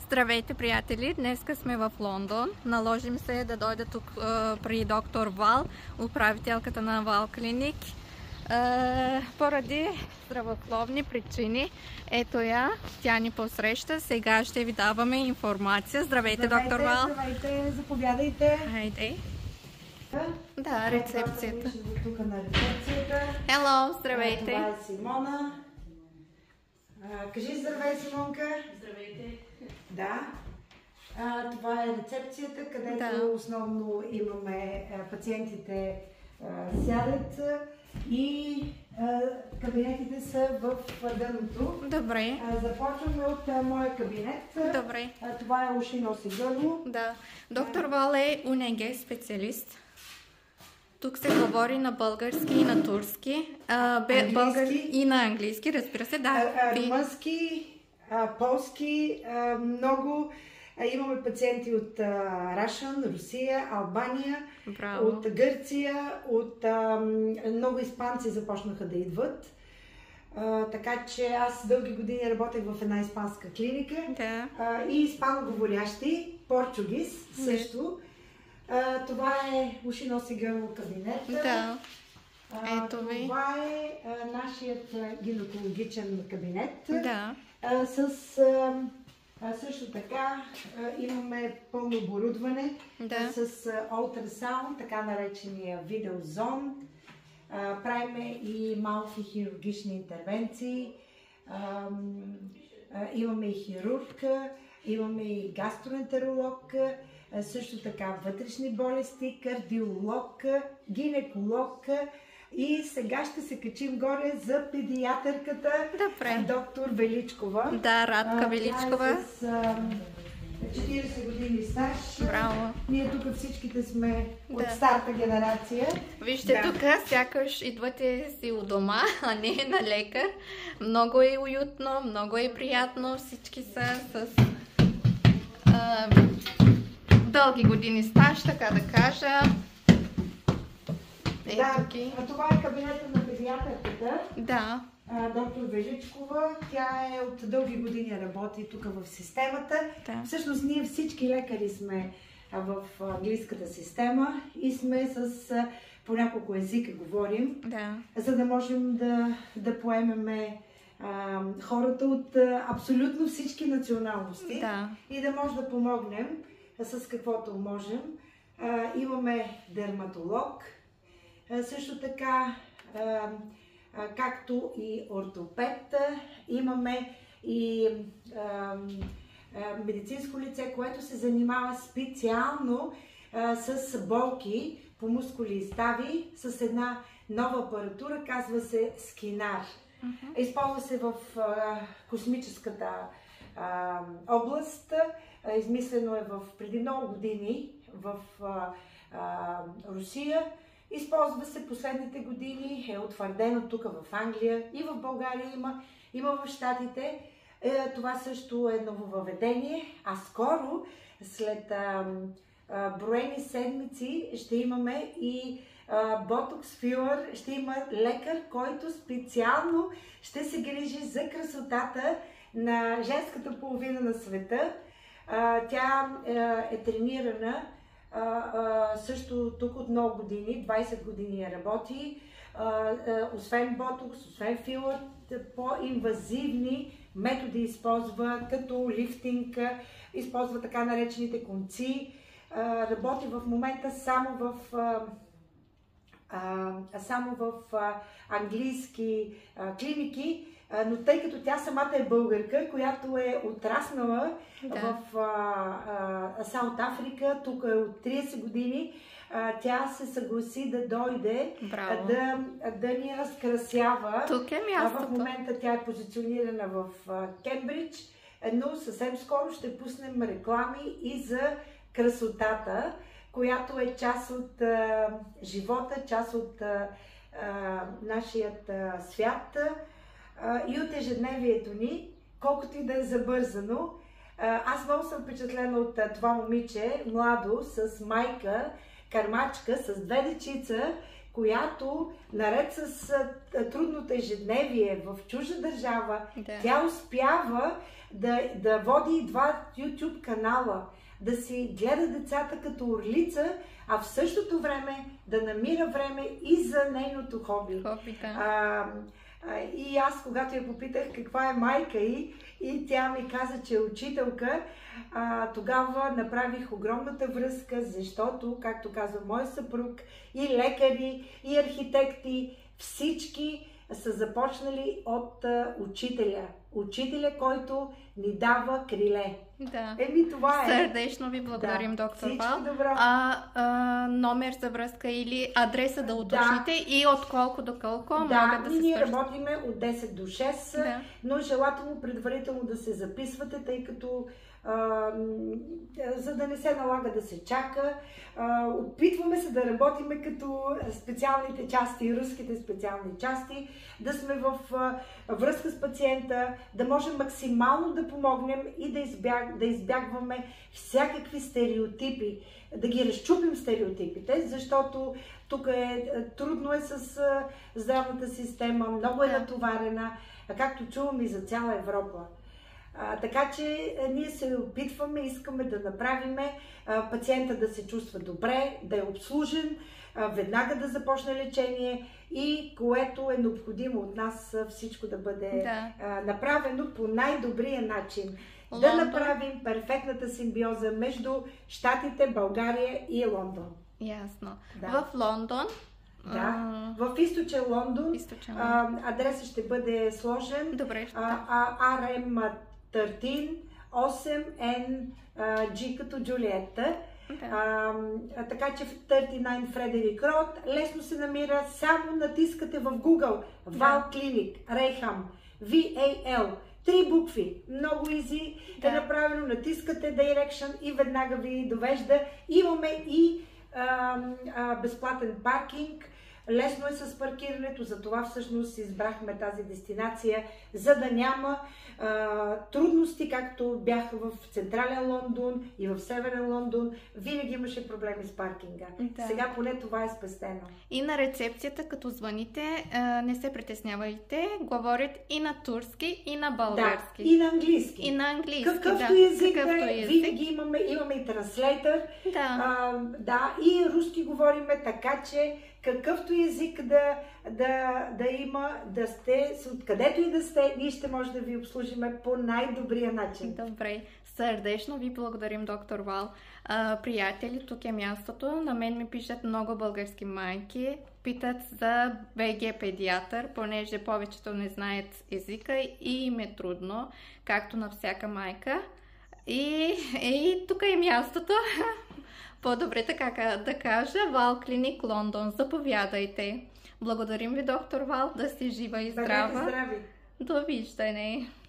Здравейте, приятели! Днеска сме в Лондон. Наложим се да дойда тук при доктор Вал, управителката на Вал Клиник, поради здравословни причини. Ето я, тя ни посреща. Сега ще ви даваме информация. Здравейте, доктор Вал! Здравейте, заповядайте! Хайде! Да, рецепцията. Тук на рецепцията. Hello, здравейте! Това е Симона. Кажи здравей, Симонка. Здравейте! Да. Това е рецепцията, където основно имаме пациентите сядат и кабинетите са в дъното. Добре. Започваме от моя кабинет. Добре. Това е уши, нос и гърло. Да. Доктор Вал е УНГ специалист. Тук се говори на български и на турски. Български и на английски, разбира се. Да. Румънски, полски, много. Имаме пациенти от Рашън, Русия, Албания, Браво. от Гърция, от много испанци започнаха да идват. Така че аз дълги години работех в една испанска клиника. Да. И испаноговорящи, португиз също. Това е уши, нос и гърло кабинет. Да. Ето ви. Това е нашият гинекологичен кабинет. Да. Също така имаме пълно оборудване с ултрасаунд, така наречения видеозон. Правиме и малки хирургични интервенции. Имаме и хирург, имаме и гастроентеролог, също така вътрешни болести, кардиолог, гинеколог. И сега ще се качим горе за педиатърката, доктор Величкова. Да, Радка Величкова. Тя е с 40 години стаж. Браво. Ние тук всичките сме от старта генерация. Вижте, тук сякаш идвате си у дома, а не на лекар. Много е уютно, много е приятно. Всички са с дълги години стаж, така да кажа. Това е кабинета на педиатърката. Да. Доктор Величкова. Тя е от дълги години работи тук в системата. Да. Всъщност ние всички лекари сме в английската система и сме с по няколко езика говорим, за да можем да поемеме хората от абсолютно всички националности и да може да помогнем с каквото можем. Имаме дерматолог, също така както и ортопед, имаме и медицинско лице, което се занимава специално с болки по мускули и стави, с една нова апаратура, казва се скинар. Използва се в космическата област, измислено е преди много години в Русия. Използва се последните години, е утвърдено тук в Англия и в България има в Щатите. Това също е нововъведение, а скоро, след броени седмици, ще имаме и ботокс филър, ще има лекар, който специално ще се грижи за красотата на женската половина на света. Тя е тренирана също тук от много години, 20 години работи, освен ботокс, освен филър, по-инвазивни методи използва, като лифтинг, използва така наречените конци, работи в момента само в английски клиники, но тъй като тя самата е българка, която е отраснала в Саут Африка, тук е от 30 години, тя се съгласи да дойде да ни разкрасява. Тук е мястото. В момента тя е позиционирана в Кембридж, но съвсем скоро ще пуснем реклами и за красотата, която е част от живота, част от нашият свят и от ежедневието ни, колкото и да е забързано. Аз много съм впечатлена от това момиче, младо, с майка, кармачка, с две дечица, която наред с трудното ежедневие в чужда държава, тя успява да води 2 YouTube канала, да си гледа децата като орлица, а в същото време да намира време и за нейното хоби. И аз, когато я попитах каква е майка и тя ми каза, че е учителка, тогава направих огромната връзка, защото, както казва мой съпруг, и лекари, и архитекти, всички са започнали от учителя. Учителя, който ни дава криле. Да. Това е. Сърдечно ви благодарим, доктор Вал. Номер за връзка или адреса да уточните и от колко до колко могат да се ние работиме от 10 до 6, но желателно предварително да се записвате, тъй като за да не се налага да се чака. Опитваме се да работиме като специалните части, руските специални части, да сме в връзка с пациента, да можем максимално да помогнем и да избягваме всякакви стереотипи, да ги разчупим стереотипите, защото тук трудно е с здравната система, много е натоварена, както чувам и за цяла Европа. Така че ние се опитваме, искаме да направиме пациента да се чувства добре, да е обслужен, веднага да започне лечение и което е необходимо от нас всичко да бъде направено по най-добрия начин. Да направим перфектната симбиоза между Щатите, България и Лондон. Ясно. В Лондон? В източен Лондон. Адресът ще бъде сложен. Добре. RM 13 8NG като Джулиета. Така че в 39 Фредерик Род лесно се намира, само натискате в Google Вал Клиник, Рейхам, VAL, 3 букви, много изи е направено, натискате Direction и веднага ви довежда. Имаме и безплатен паркинг. Лесно е с паркирането, затова всъщност избрахме тази дестинация, за да няма трудности, както бяха в Централен Лондон и в Северен Лондон. Винаги имаше проблеми с паркинга. Сега поне това е спестено. И на рецепцията, като звъните, не се притеснявайте, говорят и на турски, и на български. И на английски. И на английски, какъвто език винаги имаме и транслейтър. И руски говориме, така че какъвто език да има, да сте, откъдето и да сте, ние ще може да ви обслужиме по най-добрия начин. Добре, сърдечно ви благодарим, доктор Вал. Приятели, тук е мястото. На мен ми пишат много български майки, питат за БГ педиатър, понеже повечето не знаят езика и им е трудно, както на всяка майка. И тук е мястото. По-добре така да кажа, Вал Клиник Лондон. Заповядайте. Благодарим ви, доктор Вал, да сте жива и здрава. Здрави! Довиждане!